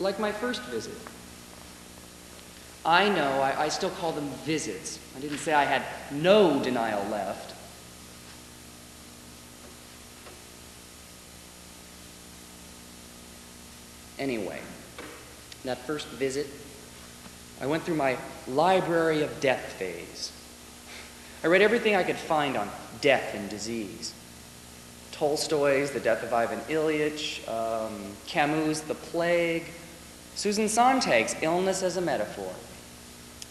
like my first visit. I know, I still call them visits. I didn't say I had no denial left. Anyway, that first visit, I went through my library of death phase. I read everything I could find on death and disease. Tolstoy's The Death of Ivan Ilyich, Camus' The Plague, Susan Sontag's Illness as a Metaphor,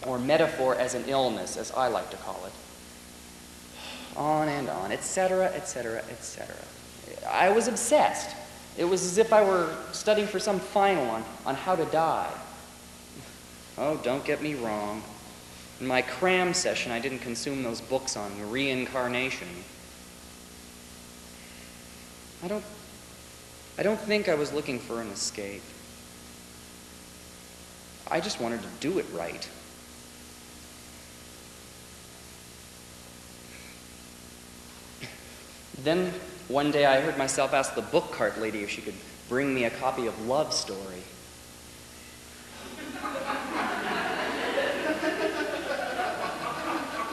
or Metaphor as an Illness, as I like to call it. On and on, etc., etc., etc. I was obsessed. It was as if I were studying for some final on how to die. Oh, don't get me wrong. In my cram session, I didn't consume those books on reincarnation. I don't think I was looking for an escape. I just wanted to do it right. Then one day I heard myself ask the book cart lady if she could bring me a copy of Love Story.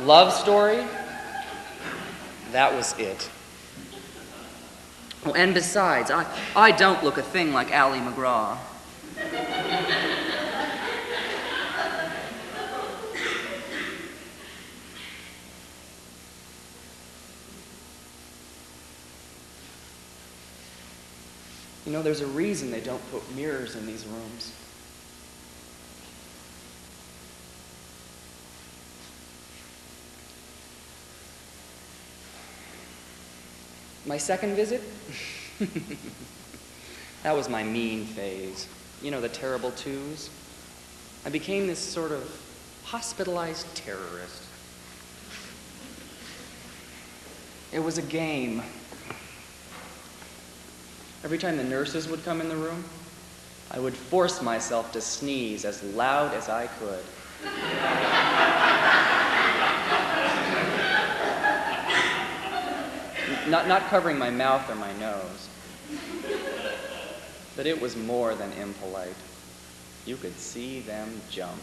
Love Story? That was it. Oh, and besides, I don't look a thing like Ally McGraw. You know, there's a reason they don't put mirrors in these rooms. My second visit? That was my mean phase. You know, the terrible twos? I became this sort of hospitalized terrorist. It was a game. Every time the nurses would come in the room, I would force myself to sneeze as loud as I could. Not covering my mouth or my nose. But it was more than impolite. You could see them jump.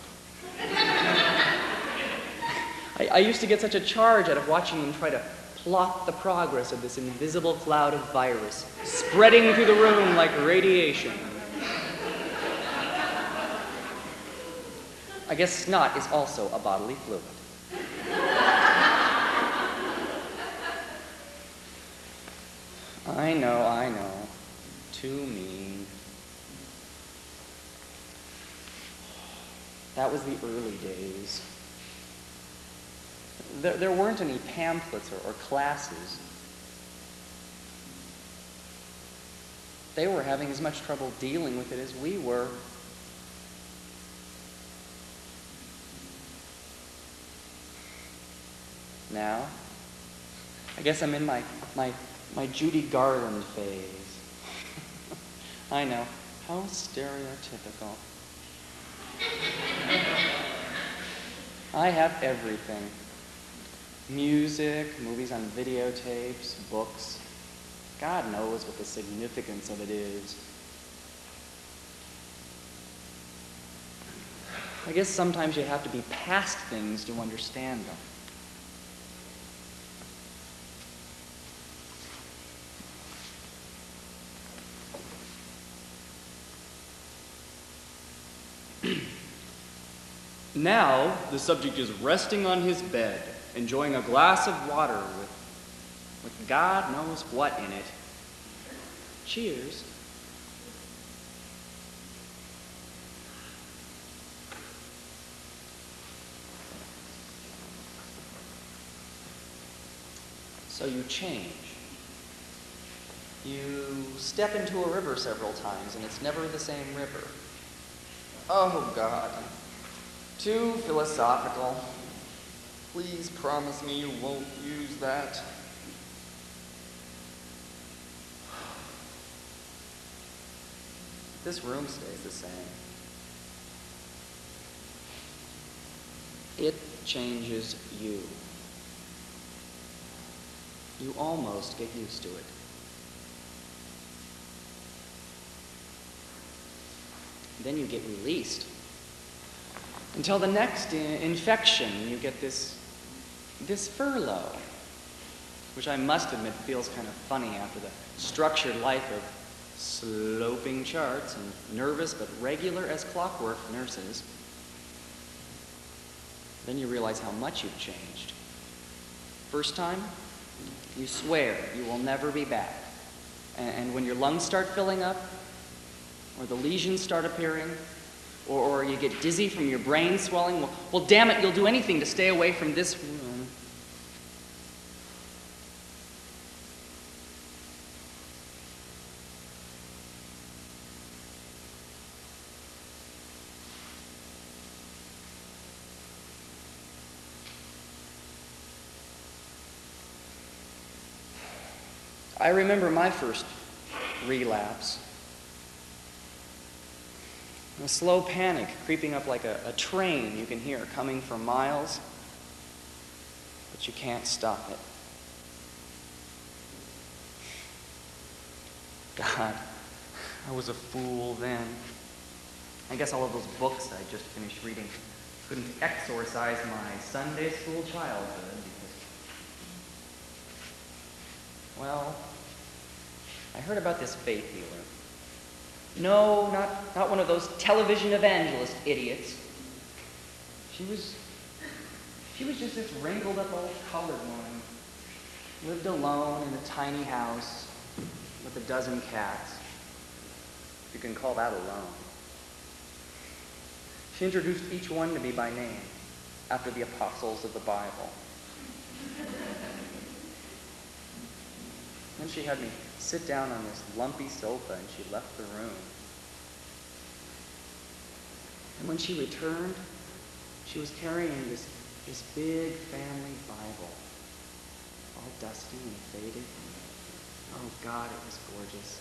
I used to get such a charge out of watching them try to plot the progress of this invisible cloud of virus, spreading through the room like radiation. I guess snot is also a bodily fluid. I know. Too mean. That was the early days. There weren't any pamphlets or classes. They were having as much trouble dealing with it as we were. Now, I guess I'm in my Judy Garland phase. I know, how stereotypical. I have everything. Music, movies on videotapes, books. God knows what the significance of it is. I guess sometimes you have to be past things to understand them. Now, the subject is resting on his bed, enjoying a glass of water with God knows what in it. Cheers. So you change. You step into a river several times, and it's never the same river. Oh, God. Too philosophical. Please promise me you won't use that. This room stays the same. It changes you. You almost get used to it. Then you get released. Until the next infection, you get this furlough, which I must admit feels kind of funny after the structured life of sloping charts and nervous but regular as clockwork nurses. Then you realize how much you've changed. First time, you swear you will never be back. And when your lungs start filling up, or the lesions start appearing, or you get dizzy from your brain swelling, well, damn it, you'll do anything to stay away from this room. I remember my first relapse. A slow panic creeping up like a train you can hear coming for miles, but you can't stop it. God, I was a fool then. I guess all of those books I just finished reading couldn't exorcise my Sunday school childhood because, well, I heard about this faith healer. No, not one of those television evangelist idiots. She was just this wrinkled up old colored woman. Lived alone in a tiny house with a dozen cats. If you can call that alone. She introduced each one to me by name, after the apostles of the Bible. Then she had me sit down on this lumpy sofa and she left the room. And when she returned, she was carrying this big family Bible, all dusty and faded. Oh God, it was gorgeous.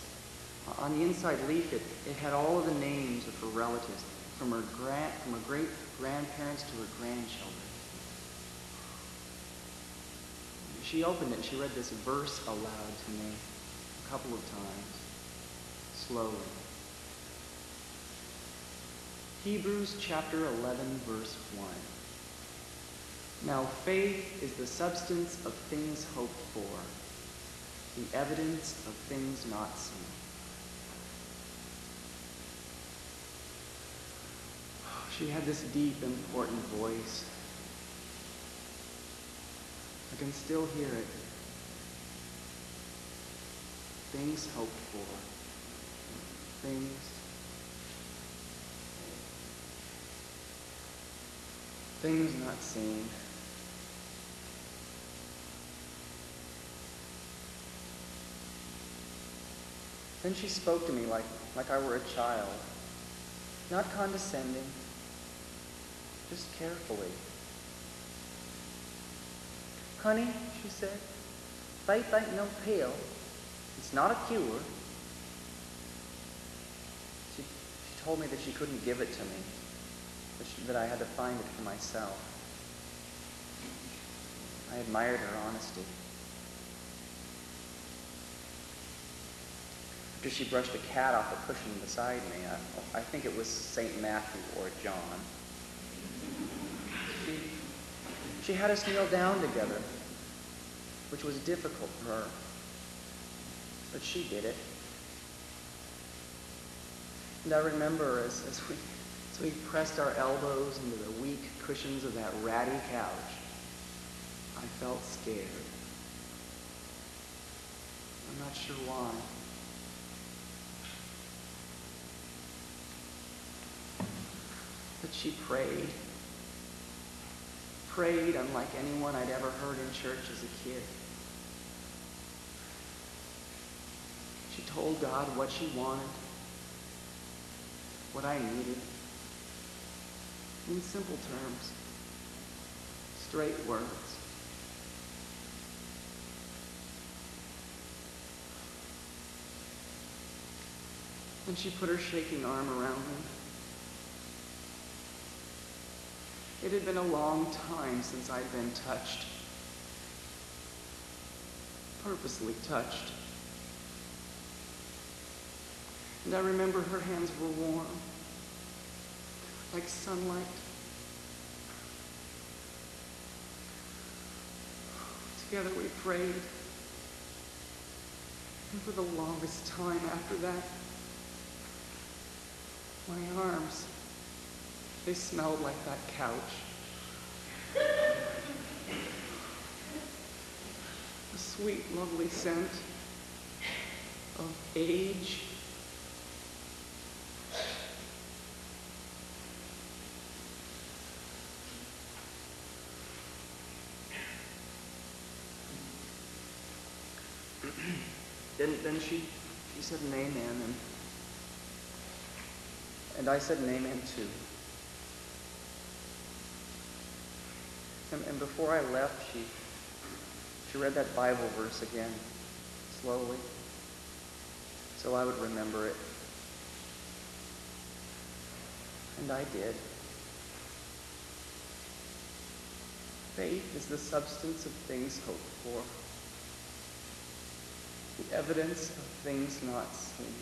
On the inside leaf, it had all of the names of her relatives, from her great grandparents to her grandchildren. She opened it and she read this verse aloud to me a couple of times, slowly. Hebrews chapter 11, verse 1. Now faith is the substance of things hoped for, the evidence of things not seen. She had this deep, important voice. I can still hear it. Things hoped for. Things not seen. Then she spoke to me like I were a child. Not condescending, just carefully. Honey, she said, faith ain't no pill. It's not a cure. She told me that she couldn't give it to me, that I had to find it for myself. I admired her honesty. After she brushed a cat off the cushion beside me, I think it was St. Matthew or John. She had us kneel down together, which was difficult for her, but she did it. And I remember as we pressed our elbows into the weak cushions of that ratty couch, I felt scared. I'm not sure why. But she prayed. Prayed unlike anyone I'd ever heard in church as a kid. She told God what she wanted, what I needed, in simple terms, straight words. And she put her shaking arm around me. It had been a long time since I'd been touched, purposely touched. And I remember her hands were warm, like sunlight. Together we prayed. And for the longest time after that, my arms, they smelled like that couch. A sweet, lovely scent of age. Then she said an amen, and I said an amen too. And before I left, she read that Bible verse again, slowly, so I would remember it. And I did. Faith is the substance of things hoped for, the evidence of things not seen.